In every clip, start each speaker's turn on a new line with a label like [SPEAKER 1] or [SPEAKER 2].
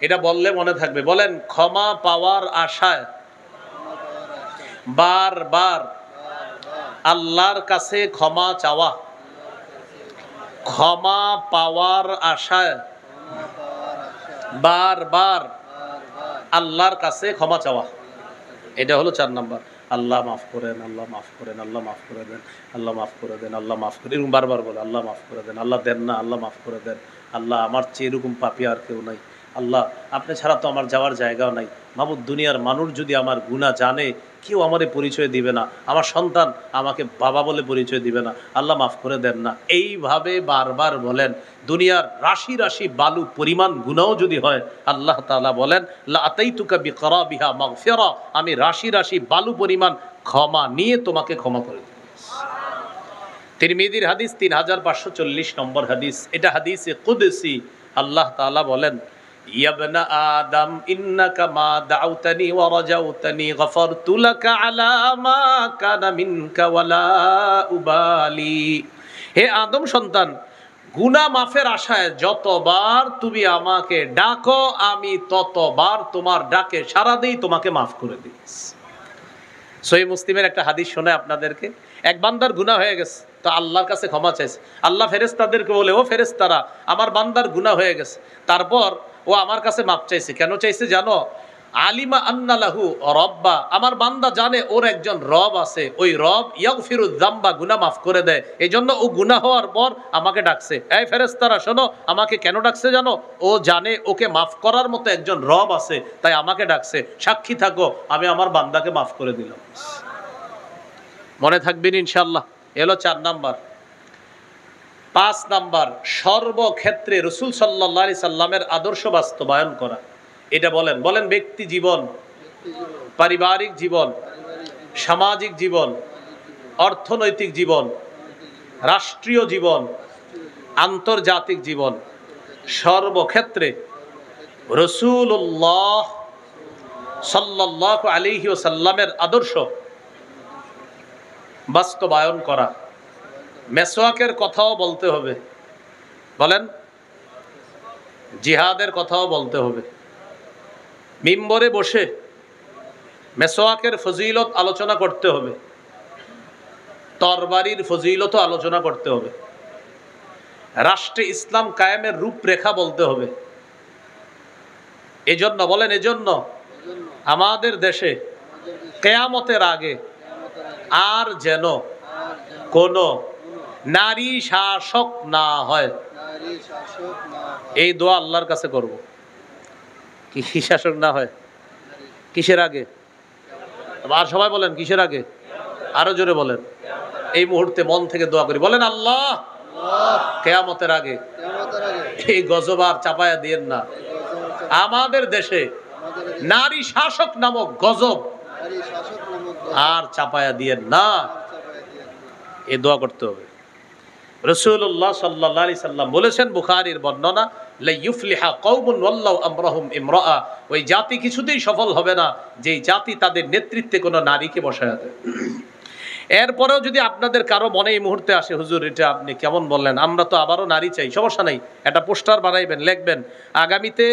[SPEAKER 1] এটা বললে মনে থাকবে। বলেন, ক্ষমা পাওয়ার আশায় বারবার আল্লাহর কাছে ক্ষমা চাওয়া। ক্ষমা পাওয়ার আশায় বারবার আল্লাহর কাছে ক্ষমা চাওয়া, এটা হলো 4 নাম্বার। আল্লাহ মাফ করেন, আল্লাহ মাফ করেন, আল্লাহ মাফ করে দেন, আল্লাহ মাফ করে দেন, আল্লাহ মাফ করে, এরকম বারবার বলে আল্লাহ মাফ করে দেন, আল্লাহ দেন না, আল্লাহ মাফ করে দেন, আল্লাহ আমার চেয়ে এরকম পাপী আর কেউ নাই, আল্লাহ আপনি ছাড়া তো আমার যাওয়ার জায়গাও নাই, মাবুদ দুনিয়ার মানুষ যদি আমার গুনাহ জানে কেউ আমারে পরিচয় দিবে না, আমার সন্তান আমাকে বাবা বলে পরিচয় দিবে না, আল্লাহ মাফ করে দেন না। এইভাবে বারবার বলেন। দুনিয়ার রাশি রাশি বালু পরিমাণ গুনাহও যদি হয়, আল্লাহ তাআলা বলেন লা আতাইতুকা বিকরাবিহা মাগফিরা, আমি রাশি রাশি বালু পরিমাণ ক্ষমা নিয়ে তোমাকে ক্ষমা করে দেব। তিরমিজির হাদিস 3540 নম্বর হাদিস। এটা হাদিসে কুদসি। আল্লাহ তাআলা বলেন, ইয়া ইবনা আদম ইন্নাকা মা দাউতানি ওয়া রাজাউতানি গফারতু লাকা আলা মা কানা মিনকা ওয়ালা উবালি। হে আদম সন্তান, গুনাহ মাফের আশায় যতবার তুমি আমাকে ডাকো আমি ততবার তোমার ডাকে সাড়া দেই, তোমাকে মাফ করে দিই। সহিহ মুসলিমের একটা হাদিস শোনায় আপনাদেরকে। এক বান্দার গুনাহ হয়ে গেছে, তো আল্লাহর কাছে ক্ষমা চাইছে। আল্লাহ ফেরেশতাদেরকে বলে, ও ফেরেশতারা, আমার বান্দার গুনাহ হয়ে গেছে, তারপর ও আমার কাছে মাপ চাইছে। কেন চাইছে জানো? আলিমা আন্না লাহু রব্বা, আমার বান্দা জানে ওর একজন রব আছে, ওই রব ইয়াগফিরুয যামবা, গুনাহ মাফ করে দেয়, এই জন্য ও গুনাহ হওয়ার পর আমাকে ডাকছে। এই ফেরেশতারা শোনো, আমাকে কেন ডাকছে জানো? ও জানে ওকে মাফ করার মতো একজন রব আছে, তাই আমাকে ডাকছে। সাক্ষী থাকো, আমি আমার বান্দাকে মাফ করে দিলাম। মনে থাকবেন ইনশাআল্লাহ। এলো 4 নাম্বার। 5 নাম্বার, সর্বক্ষেত্রে রাসূল সাল্লাল্লাহু আলাইহি সাল্লামের আদর্শ বাস্তবায়ন করা। এটা বলেন, বলেন ব্যক্তি জীবন, পারিবারিক জীবন, সামাজিক জীবন, অর্থনৈতিক জীবন, রাষ্ট্রীয় জীবন, আন্তর্জাতিক জীবন, সর্বক্ষেত্রে রাসূলুল্লাহ সাল্লাল্লাহু আলাইহি ওয়াসাল্লামের আদর্শ বাস্তবায়ন করা। মেসওয়াকের কথাও বলতে হবে, বলেন জিহাদের কথাও বলতে হবে। মিম্বরে বসে মেসওয়াকের ফজিলত আলোচনা করতে হবে, তরবারির ফজিলত আলোচনা করতে হবে, রাষ্ট্রে ইসলাম কায়েমের রূপরেখা বলতে হবে। এজন্য বলেন, এজন্য আমাদের দেশে কিয়ামতের আগে আর যেন কোনো নারী শাসক না হয়, এই দোয়া আল্লাহর কাছে করব। কি শাসক না হয়? কিসের আগে? আর সবাই বলেন কিসের আগে? আরো জোরে বলেন। এই মুহূর্তে মন থেকে দোয়া করি, বলেন আল্লাহ কিয়ামতের আগে এই গজব আর চাপায়া দিয়েন না। আমাদের দেশে নারী শাসক নামক গজব আর চাপায়া দিয়েন না, এই দোয়া করতে হবে। রাসূলুল্লাহ সাল্লাল্লাহু আলাইহি সাল্লাম বলেছেন, বুখারীর বর্ণনা, লা ইউফলিহা কওমুন ওয়াল্লাহু আমরাহুম ইমরাআ, ওই জাতি কিছুতেই সফল হবে না যেই জাতি তাদের নেতৃত্বে কোনো নারীকে বসায় দেয়। এরপরেও যদি আপনাদের কারো মনে এই মুহূর্তে আসে, হুজুর এটা আপনি কেমন বললেন, আমরা তো আবারও নারী চাই, সমস্যা নাই, একটা পোস্টার বানাইবেন, লিখবেন আগামীতে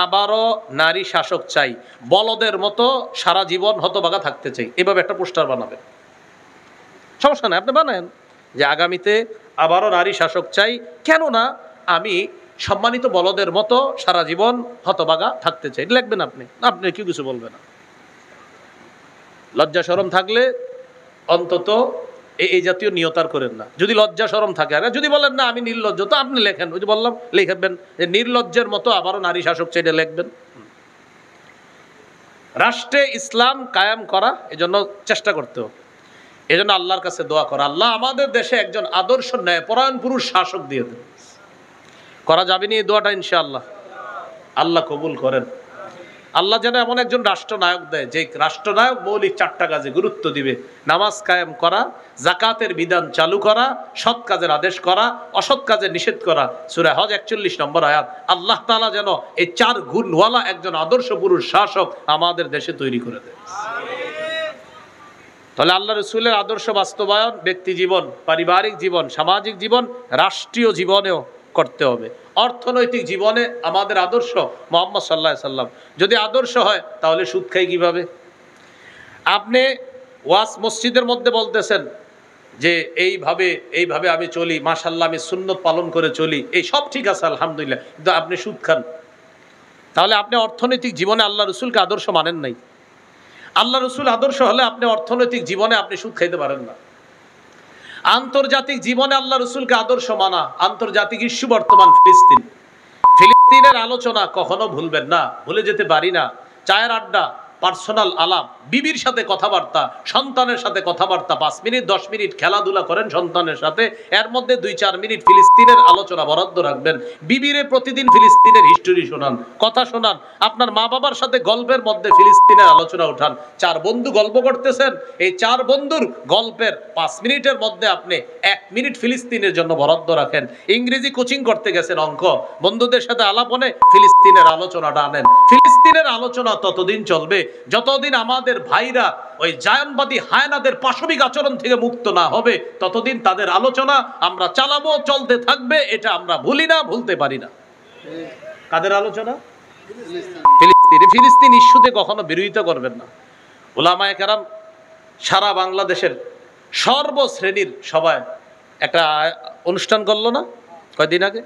[SPEAKER 1] আবারও নারী শাসক চাই, বলদের মতো সারা জীবন হতভাগা থাকতে চাই, এভাবে একটা পোস্টার বানাবেন, সমস্যা নাই, আপনি বানায়েন যে আগামীতে আবারও নারী শাসক চাই, কেননা আমি সম্মানিত বলদের মতো সারা জীবন হতভাগা থাকতে চাই, লিখবেন আপনি, আপনি কেউ কিছু বলবে না। লজ্জা শরম থাকলে অন্তত এই জাতীয় নিয়তার করেন না। যদি লজ্জা শরম থাকে, আর যদি বলেন না আমি নির্লজ্জ, তো আপনি লেখেন, ওই যে বললাম লিখবেন যে নির্লজ্জের মতো আবারও নারী শাসক চাইলে লিখবেন। রাষ্ট্রে ইসলাম কায়েম করা, এজন্য চেষ্টা করতে হবে, এজন্য আল্লাহর কাছে দোয়া করা, আল্লাহ আমাদের দেশে একজন আদর্শ ন্যায়পরায়ণ পুরুষ শাসক দিয়ে দেন। করা যাবে না এই দোয়াটা ইনশাআল্লাহ? আল্লাহ কবুল করেন। আল্লাহ যেন এমন একজন রাষ্ট্রনায়ক দেয় যে রাষ্ট্রনায়ক মৌলিক 4টা কাজে গুরুত্ব দিবে: নামাজ কায়েম করা, জাকাতের বিধান চালু করা, সৎ কাজের আদেশ করা, অসৎ কাজের নিষেধ করা। সূরা হজ 41 নম্বর আয়াত। আল্লাহ তাআলা যেন এই 4 গুণওয়ালা একজন আদর্শ পুরুষ শাসক আমাদের দেশে তৈরি করে দেয়। তাহলে আল্লাহ রাসূলের আদর্শ বাস্তবায়ন ব্যক্তি জীবন, পারিবারিক জীবন, সামাজিক জীবন, রাষ্ট্রীয় জীবনেও করতে হবে। অর্থনৈতিক জীবনে আমাদের আদর্শ মুহাম্মদ সাল্লাল্লাহু আলাইহি সাল্লাম। যদি আদর্শ হয় তাহলে সুদ খাই কিভাবে? আপনি ওয়াজ মসজিদের মধ্যে বলতেছেন যে এইভাবে আমি চলি, মাশাআল্লাহ আমি সুন্নত পালন করে চলি, এই সব ঠিক আছে আলহামদুলিল্লাহ, কিন্তু আপনি সুদ খান, তাহলে আপনি অর্থনৈতিক জীবনে আল্লাহ রসুলকে আদর্শ মানেন নাই। আল্লাহ রসুল আদর্শ হলে আপনি অর্থনৈতিক জীবনে আপনি সুদ খাইতে পারেন না। আন্তর্জাতিক জীবনে আল্লাহ রসুলকে আদর্শ মানা। আন্তর্জাতিক ইস্যু বর্তমান ফিলিস্তিন। ফিলিস্তিনের আলোচনা কখনো ভুলবেন না, ভুলে যেতে পারি না। চায়ের আড্ডা, পার্সোনাল আলাপ, বিবির সাথে কথাবার্তা, সন্তানের সাথে কথাবার্তা, 5 মিনিট 10 মিনিট খেলাধুলা করেন সন্তানের সাথে, এর মধ্যে 2-4 মিনিট ফিলিস্তিনের আলোচনা বরাদ্দ রাখবেন। বিবিরে প্রতিদিন ফিলিস্তিনের হিস্টোরি শোনান, কথা শোনান। আপনার মা বাবার সাথে গল্পের মধ্যে ফিলিস্তিনের আলোচনা উঠান। 4 বন্ধু গল্প করতেছেন, এই 4 বন্ধুর গল্পের 5 মিনিটের মধ্যে আপনি 1 মিনিট ফিলিস্তিনের জন্য বরাদ্দ রাখেন। ইংরেজি কোচিং করতে গেছেন, অঙ্ক বন্ধুদের সাথে আলাপনে ফিলিস্তিনের আলোচনাটা আনেন। ফিলিস্তিনের আলোচনা ততদিন চলবে যতদিন আমাদের ভাইরা ওই জায়নবাদী হায়নাদের পাশবিক আচরণ থেকে মুক্ত না হবে, ততদিন তাদের আলোচনা আমরা চালাবো, চলতে থাকবে। এটা আমরা ভুলি না, ভুলতে পারি না। কাদের আলোচনা? ফিলিস্তিন ইস্যুতে কখনো বিরোধিতা করবেন না। উলামায়ে কেরাম সারা বাংলাদেশের সর্বশ্রেণীর সবাই একটা অনুষ্ঠান করলো না কয়দিন আগে,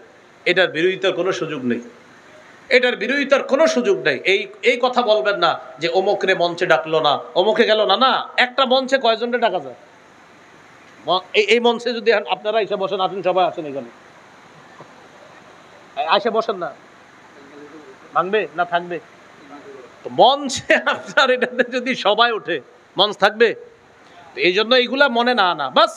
[SPEAKER 1] এটার বিরোধিতার কোনো সুযোগ নেই। এটার বিরোধিতার কোনো সুযোগ নেই। এই কথা বলবেন না যে অমুকরে মঞ্চে ডাকলো না, অমুকে গেল না। না, একটা মঞ্চে কয়জনকে ডাকা যায়? এই মঞ্চে যদি আপনারা এসে বসেন, আসেন সবাই আসেন, এখানে এসে বসেন না, ভাঙবে না থাকবে? তো মঞ্চে আপনার এটাতে যদি সবাই ওঠে, মঞ্চ থাকবে? এই জন্য এইগুলা মনে না আনা। বাস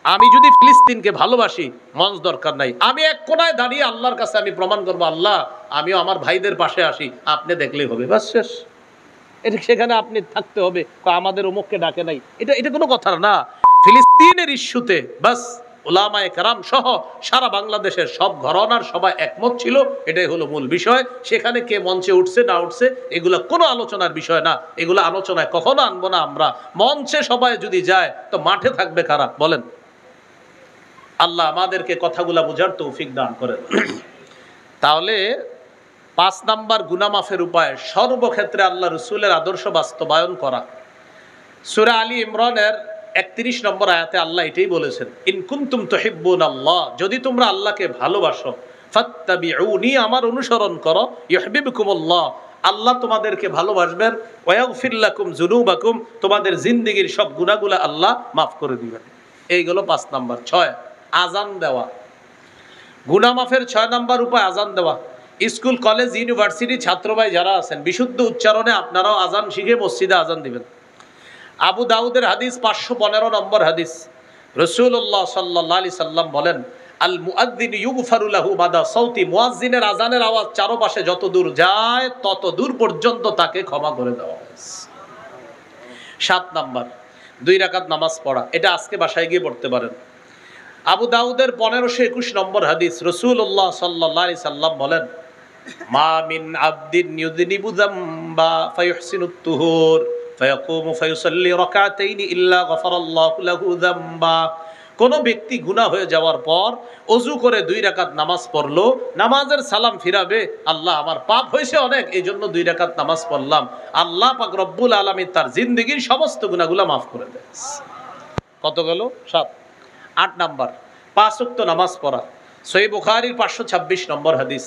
[SPEAKER 1] আমি যদি ফিলিস্তিনকে ভালোবাসি, মঞ্চ দরকার নাই। আমি এক কোনায় দাঁড়িয়ে আল্লাহর কাছে আমি প্রমাণ করবো, আল্লাহ আমিও আমার ভাইদের পাশে আসি, আপনি দেখলেই হবে, বাস শেষ। এটা সেখানে আপনি থাকতে হবে, আমাদের অমুককে ডাকে নাই, এটা কোনো কথা না। ফিলিস্তিনের ইস্যুতে বাস উলামায়ে কেরাম সহ সারা বাংলাদেশের সব ঘরানার সবাই একমত ছিল, এটাই হলো মূল বিষয়। সেখানে কে মঞ্চে উঠছে না উঠছে এগুলা কোনো আলোচনার বিষয় না, এগুলো আলোচনায় কখনো আনবো না আমরা। মঞ্চে সবাই যদি যায় তো মাঠে থাকবে কারা বলেন? আল্লাহ আমাদেরকে কথাগুলা বোঝার তৌফিক দান করেন। তাহলে 5 নাম্বার গুনাহ মাফের উপায় সর্বক্ষেত্রে আল্লাহ রসুলের আদর্শ বাস্তবায়ন করা। সূরা আলী ইমরানের 31 নম্বর আয়াতে আল্লাহ এটাই বলেছেন, ইন কুনতুম তুহিব্বুনাল্লাহ, যদি তোমরা আল্লাহকে ভালোবাসো, ফাত্তাবিউনি, আমার অনুসরণ করো, ইউহিব্বুকুমুল্লাহ, আল্লাহ তোমাদেরকে ভালোবাসবেন, ওয়া ইয়াগফির লাকুম যুনুবাকুম, তোমাদের জিন্দেগীর সব গুনাহগুলো আল্লাহ মাফ করে দিবেন। এইগুলো 5 নাম্বার। 6 আজান দেওয়া। গুনাহ মাফের 6 নাম্বার উপায় আজান দেওয়া। স্কুল কলেজ ইউনিভার্সিটি ছাত্র ভাই যারা আছেন, বিশুদ্ধ উচ্চারণে আপনারাও আজান শিখে মসজিদে আজান দিবেন। আবু দাউদের হাদিস 515 নম্বর হাদিস, রাসূলুল্লাহ সাল্লাল্লাহু আলাইহি সাল্লাম বলেন, আল মুআদ্দিন ইউগফারু লাহু মাদা সাউতি, মুয়াজ্জিনের আজানের আওয়াজ চারপাশে যত দূর যায় তত দূর পর্যন্ত তাকে ক্ষমা করে দেওয়া হয়। 7 নাম্বার 2 রাকাত নামাজ পড়া। এটা আজকে বাসায় গিয়ে পড়তে পারেন। আবু দাউদের 1521 নম্বর হাদিস, রাসূলুল্লাহ সাল্লাল্লাহু আলাইহি সাল্লাম বলেন, মা মিন আবদিন ইউযনিবু যামবা ফায়ুহসিনুত তুহুর ফায়াকুমু ফায়ুসাল্লি রাকাতাইনি ইল্লা গফারাল্লাহু লাহু যামবা। কোন ব্যক্তি গুনাহ হয়ে যাওয়ার পর ওযু করে 2 রাকাত নামাজ পড়লো, নামাজের সালাম ফিরাবে, আল্লাহ আমার পাপ হয়েছে অনেক, এইজন্য 2 রাকাত নামাজ পড়লাম, আল্লাহ পাক রব্বুল আলামিন তার জিন্দেগীর সমস্ত গুনাহগুলো মাফ করে দেয়। কত গেল? 7। 8 নাম্বার 5 ওয়াক্ত নামাজ পড়া। সহিহ বুখারীর 526 নম্বর হাদিস,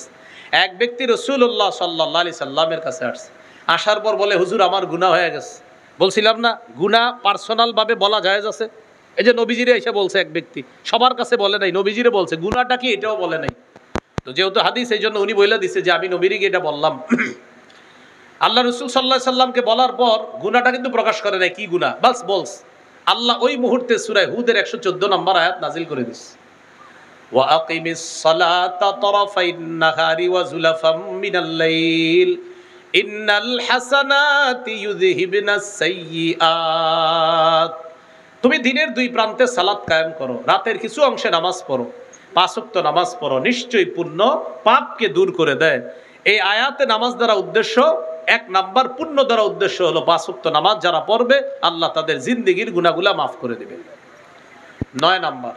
[SPEAKER 1] এক ব্যক্তি রাসূলুল্লাহ সাল্লাল্লাহু আলাইহি সাল্লামের কাছে আসছে। আসার পর বলে, হুজুর আমার গুনাহ হয়ে গেছে। বলছিলাম না গুনাহ পার্সোনাল ভাবে বলা জায়েজ আছে। এই যে নবীজিরে এসে বলছে এক ব্যক্তি, সবার কাছে বলে নাই, নবীজিরে বলছে। গুনাহটা কি এটাও বলে নাই। তো যেহেতু হাদিস, এই জন্য উনি বলে দিছে যে আমি নবীকে এটা বললাম। আল্লাহ রাসূল সাল্লাল্লাহু আলাইহি সাল্লামকে বলার পর গুনাহটা কিন্তু প্রকাশ করে নাই, কি গুনাহ বাস বলস। আল্লাহ ওই মুহূর্তে সূরা হুদের 114 নম্বর আয়াত নাজিল করে দিস, ওয়া আকিমিস সালাতা তারাফাইন নাহারি ওয়া যুলাফাম মিনাল লাইল ইন্নাল হাসানাতি ইউযহিবনাস সাইয়্যাত। তুমি দিনের 2 প্রান্তে সালাত কায়েম করো, রাতের কিছু অংশে নামাজ পড়ো, 5 ওয়াক্ত নামাজ পড়ো, নিশ্চয়ই পুণ্য পাপকে দূর করে দেয়। এই আয়াতে নামাজ দ্বারা উদ্দেশ্য, 1 নাম্বার পুণ্য দ্বারা উদ্দেশ্য হলো 5 ওয়াক্ত নামাজ যারা পড়বে আল্লাহ তাদের জিন্দেগীর গুনাহগুলা মাফ করে দিবেন। 9 নাম্বার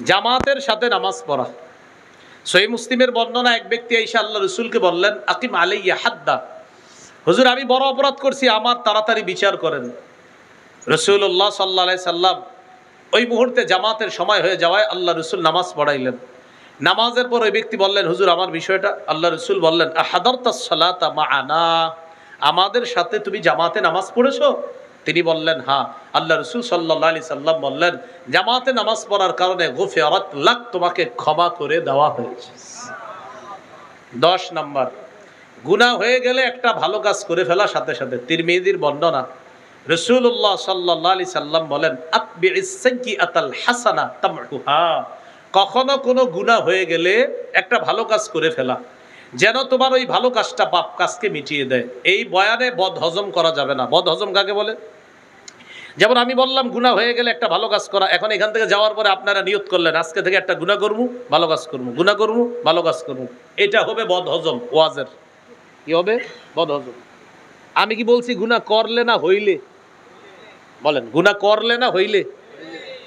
[SPEAKER 1] জামাতের সাথে নামাজ পড়া। সহিহ মুসলিমের বর্ণনা, এক ব্যক্তি এসে আল্লাহ রসুলকে বললেন, আকিম আলাইয়া হাদ্দা, হুজুর আমি বড় অপরাধ করছি, আমার তাড়াতাড়ি বিচার করেন। রাসূলুল্লাহ সাল্লাল্লাহু আলাইহি সাল্লাম ওই মুহূর্তে জামাতের সময় হয়ে যাওয়ায় আল্লাহ রসুল নামাজ পড়াইলেন। নামাজের পর ওই ব্যক্তি বললেন, হুজুর আমার বিষয়টা। আল্লাহ রসুল বললেন, আহাদারতাস সালাতা মাআনা, আমাদের সাথে তুমি জামাতে নামাজ পড়েছো? তিনি বললেন হ্যাঁ। আল্লাহ রসুল সাল্লাল্লাহু আলাইহি সাল্লাম বললেন, জামাতে নামাজ পড়ার কারণে গুফিরাত লাক, তোমাকে ক্ষমা করে দেওয়া হয়েছে। 10 নাম্বার, গুনাহ হয়ে গেলে একটা ভালো কাজ করে ফেলার সাথে সাথে, তিরমিজির বর্ণনা, রাসূলুল্লাহ সাল্লাল্লাহু আলাইহি সাল্লাম বলেন, আতবিইস সাইয়্যাতাল হাসানা তামহুহা, কখনো কোনো গুনাহ হয়ে গেলে একটা ভালো কাজ করে ফেলা, যেন তোমার ওই ভালো কাজটা পাপ কাজকে মিটিয়ে দেয়। এই বয়ানে বদহজম করা যাবে না। বদহজম কাকে বলে? যেমন আমি বললাম গুনাহ হয়ে গেলে একটা ভালো কাজ করা, এখন এখান থেকে যাওয়ার পরে আপনারা নিয়ত করলেন আজকে থেকে একটা গুনাহ করবো, ভালো কাজ করবো, গুনাহ করবো, ভালো কাজ করবো, এটা হবে বদহজম। ওয়াজের কি হবে? বদহজম। আমি কি বলছি গুনাহ করলে না হইলে? বলেন, গুনাহ করলে না হইলে?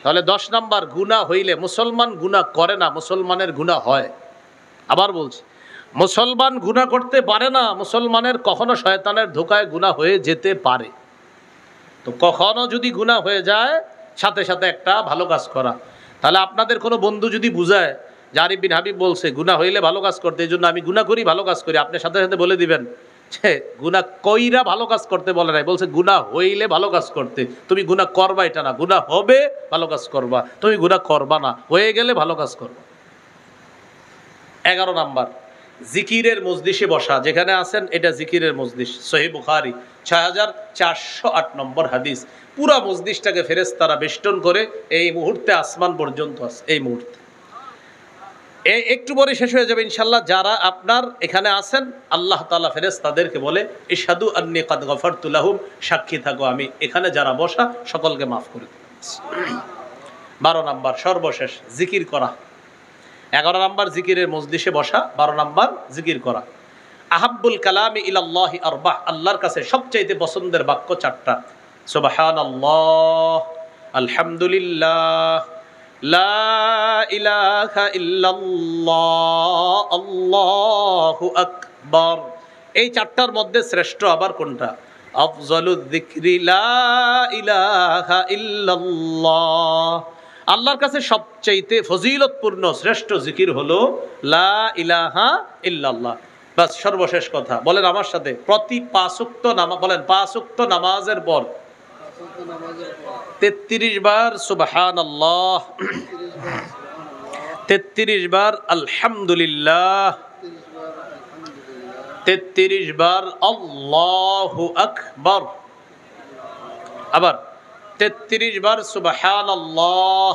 [SPEAKER 1] তাহলে 10 নাম্বার, গুনাহ হইলে। মুসলমান গুনাহ করে না, মুসলমানের গুনাহ হয়। আবার বলছি, মুসলমান গুনাহ করতে পারে না, মুসলমানের কখনো শয়তানের ধোকায় গুনাহ হয়ে যেতে পারে। তো কখনো যদি গুনাহ হয়ে যায়, সাথে সাথে একটা ভালো কাজ করা। তাহলে আপনাদের কোনো বন্ধু যদি বুঝায় যে আরিফ বিন হাবিব বলছে গুনাহ হইলে ভালো কাজ করতে, এই জন্য আমি গুনাহ করি, ভালো কাজ করি, আপনি সাথে সাথে বলে দিবেন যে গুনাহ কইরা ভালো কাজ করতে বলে নাই, বলছে গুনাহ হইলে ভালো কাজ করতে। তুমি গুনাহ করবা এটা না, গুনাহ হবে ভালো কাজ করবা, তুমি গুনাহ করবা না, হয়ে গেলে ভালো কাজ করবা। 11 নাম্বার, জিকিরের মজলিসে বসা। যেখানে আছেন এটা জিকিরের মজলিস। সহিহ বুখারী 6408 নম্বর হাদিস। পুরা মজলিসটাকে ফেরেশতারা বেষ্টন করে এই মুহূর্তে আসমান পর্যন্ত আছে। এই মুহূর্তে একটু পরে শেষ হয়ে যাবে ইনশাল্লাহ। যারা আপনার এখানে আছেন, আল্লাহ তাআলা ফেরেশতাদেরকে বলে, ইশহাদু আন্নী কাদ গফারতু লাহুম, সাক্ষী থাকো আমি এখানে যারা বসা সকলকে মাফ করে দিয়েছি। 12 নাম্বার, সর্বশেষ, জিকির করা। 11 নাম্বার জিকিরের মজলিসে বসা, 12 নাম্বার জিকির করা। আহাব্বুল কালামি ইলাল্লাহি আরবাহ, আল্লাহর কাছে সবচাইতে পছন্দের বাক্য 4টা। সুবহানাল্লাহ, আলহামদুলিল্লাহ, লা ইলাহা ইল্লাল্লাহ, আল্লাহু আকবার। এই 4টার মধ্যে শ্রেষ্ঠ আবার কোনটা? আফজালুয যিকরি লা ইলাহা ইল্লাল্লাহ। আল্লাহর কাছে সবচাইতে ফজিলতপূর্ণ শ্রেষ্ঠ জিকির হলো লা ইলাহা ইল্লাল্লাহ। বাস, সর্বশেষ কথা বলেন আমার সাথে, প্রতি 5 ওয়াক্ত নামাজ, বলেন 5 ওয়াক্ত নামাজের পর 33 বার সুবহানাল্লাহ, 33 বার আলহামদুলিল্লাহ, 33 বার আল্লাহু আকবার, আবার 33 বার সুবহানাল্লাহ,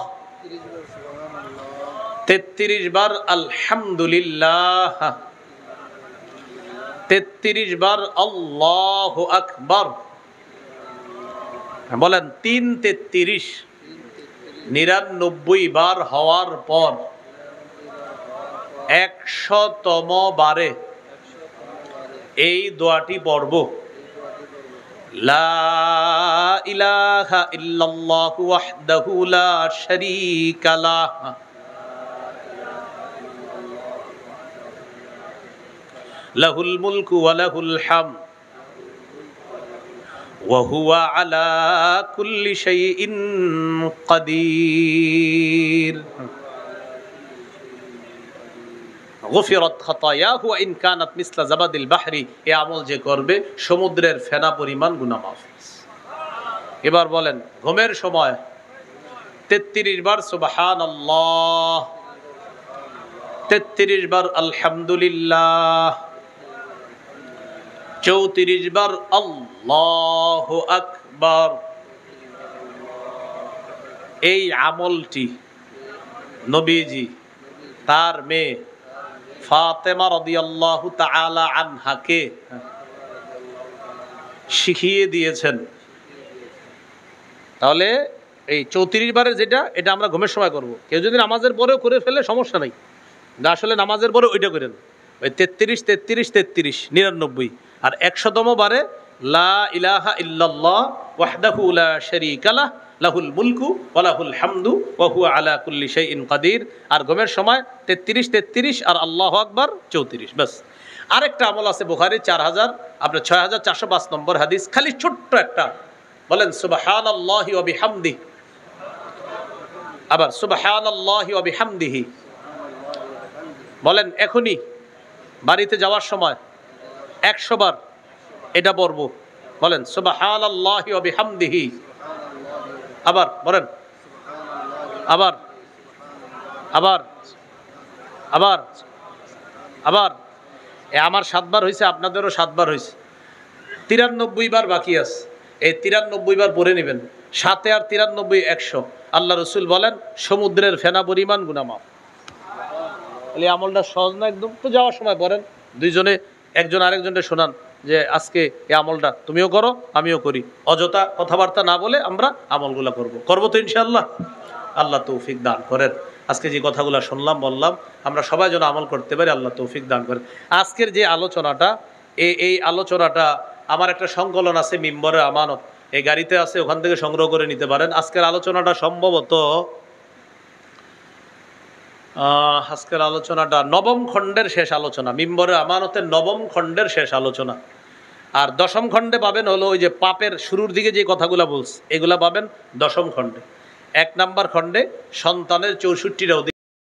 [SPEAKER 1] 33 বার আলহামদুলিল্লাহ, 33 বার আল্লাহু আকবার। বলেন 3 33, 99 বার হওয়ার পর 100তম বারে এই দোয়াটি পড়ব, লা ইলাহা ইল্লাল্লাহু ওয়াহদাহু লা শারীকা লাহ, লাহুল মুলকু ওয়া লাহুল হামদ ওয়া হুয়া আলা কুল্লি শাইইন কাদির, গুফিরাত খাতায়াহু ওয়া ইন কানাত মিসলা জাবাদিল বাহরি। এই আমল যে করবে সমুদ্রের ফেনা পরিমাণ গুনাহ মাফ। এবার বলেন ঘুমের সময় 33 বার সুবহানাল্লাহ, 33 বার আলহামদুলিল্লাহ, 34 বার আল্লাহু আকবার। এই আমলটি নবীজি তার মেয়ে ফাতেমা রাদিয়াল্লাহু তাআলা আনহাকে শিখিয়ে দিয়েছেন। তাহলে এই 34 বারের যেটা, এটা আমরা ঘুমের সময় করব। কেউ যদি নামাজের পরেও করে ফেলে সমস্যা নাই, আসলে নামাজের পরে ওইটা করেন, ওই 33 33 33 99। আর 100তম বারে লা ইলাহা ইল্লাল্লাহ ওয়াহদাহু লা শারীকা লাহ লাহুল মুলকু ওয়া লাহুল হামদু ওয়া হুয়া আলা কুল্লি শাইইন কাদির। আর ঘুমের সময় 33 আর আল্লাহু আকবার 34। ব্যাস। আরেকটা আমল আছে বুখারী 6405 নম্বর হাদিস, খালি ছোট্ট একটা, বলেন সুবহানাল্লাহি ওয়া বিহামদিহি, আবার সুবহানাল্লাহি ওয়া বিহামদিহি বলেন। এখনই বাড়িতে যাওয়ার সময় 100 বার এটা পড়ব, বলেন সুবহানাল্লাহি ওয়া বিহামদিহি। আবার বলেন, আবার আবার আবার আবার। আমার 7 বার হয়েছে, আপনাদেরও 7 বার হয়েছে, 93 বার বাকি আছে। এই 93 বার পড়ে নেবেন, 7 আর 93 100। আল্লাহ রসুল বলেন সমুদ্রের ফেনা পরিমাণ গুনাহ মাফ। এই আমলটা সহজ না একদম? তো যাওয়ার সময় পড়েন, দুইজনে একজন আরেকজনকে শোনান যে আজকে এই আমলটা তুমিও করো আমিও করি, অযথা কথাবার্তা না বলে আমরা আমলগুলো করব তো ইনশাআল্লাহ। আল্লাহ তৌফিক দান করেন। আজকে যে কথাগুলো শুনলাম বললাম, আমরা সবাই যেন আমল করতে পারি, আল্লাহ তৌফিক দান করেন। আজকের যে আলোচনাটা, এই আলোচনাটা আমার একটা সংকলন আছে মিম্বরের আমানত, এই গাড়িতে আছে, ওখান থেকে সংগ্রহ করে নিতে পারেন। আজকের আলোচনাটা সম্ভবত নবম খণ্ডের শেষ আলোচনা, মিম্বরের আমানতের নবম খণ্ডের শেষ আলোচনা। আর দশম খণ্ডে পাবেন হলো ওই যে পাপের শুরুর দিকে যে কথাগুলো বলছে, এগুলা পাবেন দশম খণ্ডে। 1 নাম্বার খণ্ডে সন্তানের 64টা